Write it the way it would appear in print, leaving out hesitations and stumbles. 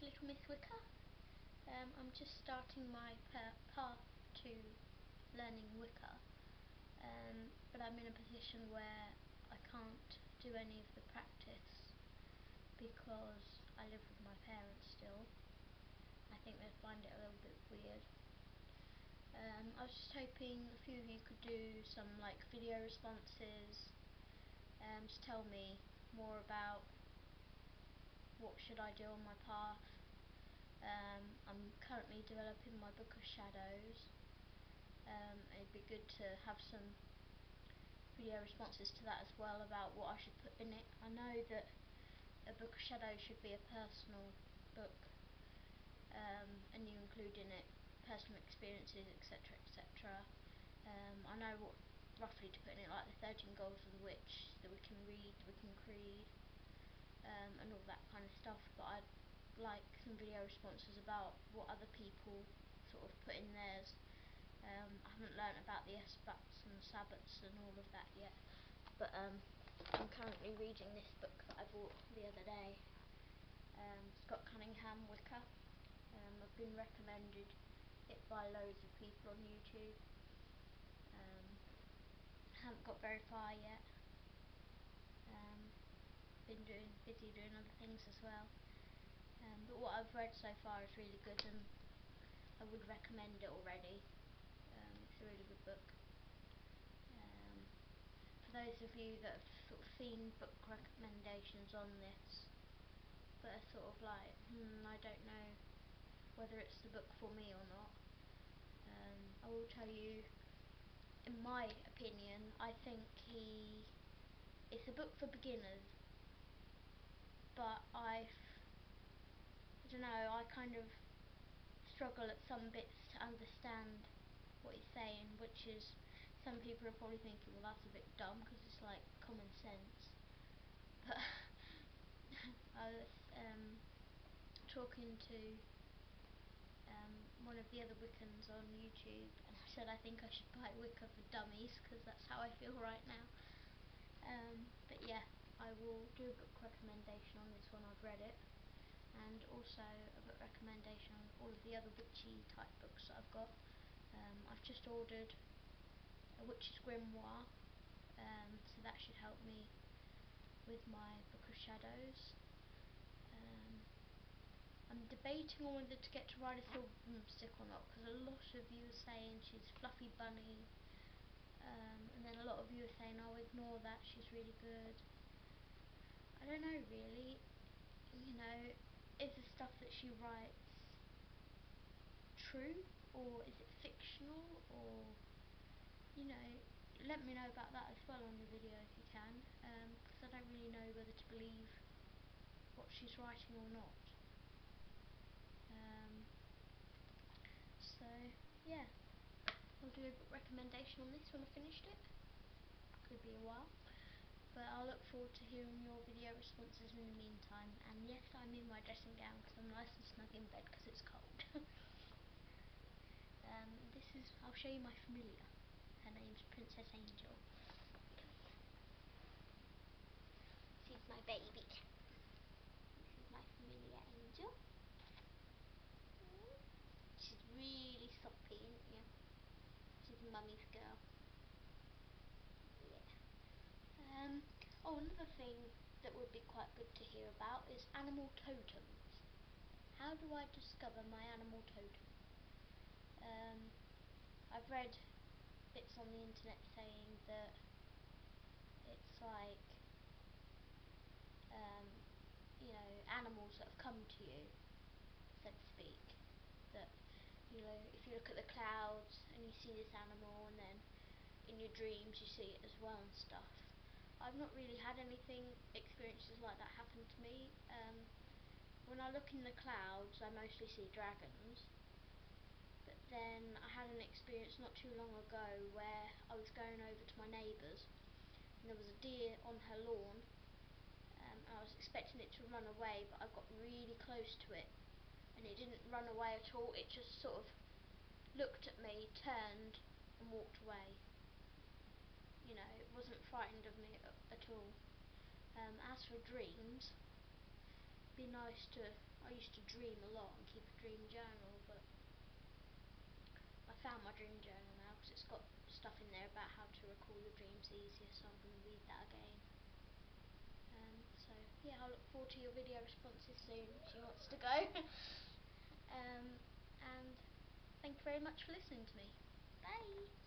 Little Miss Wicca. I'm just starting my path to learning Wicca, but I'm in a position where I can't do any of the practice because I live with my parents still. I think they'd find it a little bit weird. I was just hoping a few of you could do some video responses, to tell me more about what should I do on my path. I'm currently developing my book of shadows. It'd be good to have some video responses to that as well about what I should put in it. I know that a book of shadows should be a personal book, and you include in it personal experiences, etc, etc. I know what roughly to put in it, like the 13 Goals of the Witch, the Wiccan Read, the Wiccan Creed, and all that kind of stuff, but I'd like some video responses about what other people sort of put in theirs. I haven't learnt about the S-bats and Sabbats and all of that yet, but I'm currently reading this book that I bought the other day, Scott Cunninghams, Wicca. I've been recommended it by loads of people on YouTube. Haven't got very far yet. Been busy doing other things as well. But what I've read so far is really good, and I would recommend it already. It's a really good book. For those of you that have sort of seen book recommendations on this, but are sort of like, I don't know whether it's the book for me or not, I will tell you, in my opinion, I think it's a book for beginners, but I don't know, I kind of struggle at some bits to understand what he's saying, which is, some people are probably thinking, well, that's a bit dumb because it's like common sense. But I was talking to one of the other Wiccans on YouTube, and I said I think I should buy Wicca for Dummies because that's how I feel right now. But yeah, I will do a book recommendation on this one. I've read it, and also a book recommendation on all of the other witchy type books that I've got. I've just ordered a Witch's Grimoire, so that should help me with my book of shadows. I'm debating on whether to get to ride a silver broomstick or not, because a lot of you are saying she's fluffy bunny, and then a lot of you are saying, oh, ignore that, she's really good. I don't know really, is the stuff that she writes true, or is it fictional, or, let me know about that as well on the video if you can, because I don't really know whether to believe what she's writing or not. So yeah, I'll do a book recommendation on this when I finished it. Could be a while, but I'll look forward to hearing your video responses in the meantime. And yes, I'm in my dressing gown because I'm nice and snug in bed because it's cold. I'll show you my familiar. Her name's Princess Angel. She's my baby. This is my familiar Angel. She's really soppy, isn't you? She's mummy's girl. Yeah. Another thing that would be quite good to hear about is animal totems. How do I discover my animal totem? I've read bits on the internet saying that it's like, animals that have come to you, so to speak. That, if you look at the clouds and you see this animal, and then in your dreams you see it as well and stuff. I've not really had experiences like that happen to me. When I look in the clouds, I mostly see dragons. But then I had an experience not too long ago where I was going over to my neighbour's, and there was a deer on her lawn. I was expecting it to run away, but I got really close to it, and it didn't run away at all. It just sort of looked at me, turned, and walked away. It wasn't frightened of me at all. As for dreams, be nice to, I used to dream a lot and keep a dream journal, but I found my dream journal now because it's got stuff in there about how to recall your dreams easier, so I'm going to read that again. So yeah, I'll look forward to your video responses soon. She wants to go. And thank you very much for listening to me. Bye!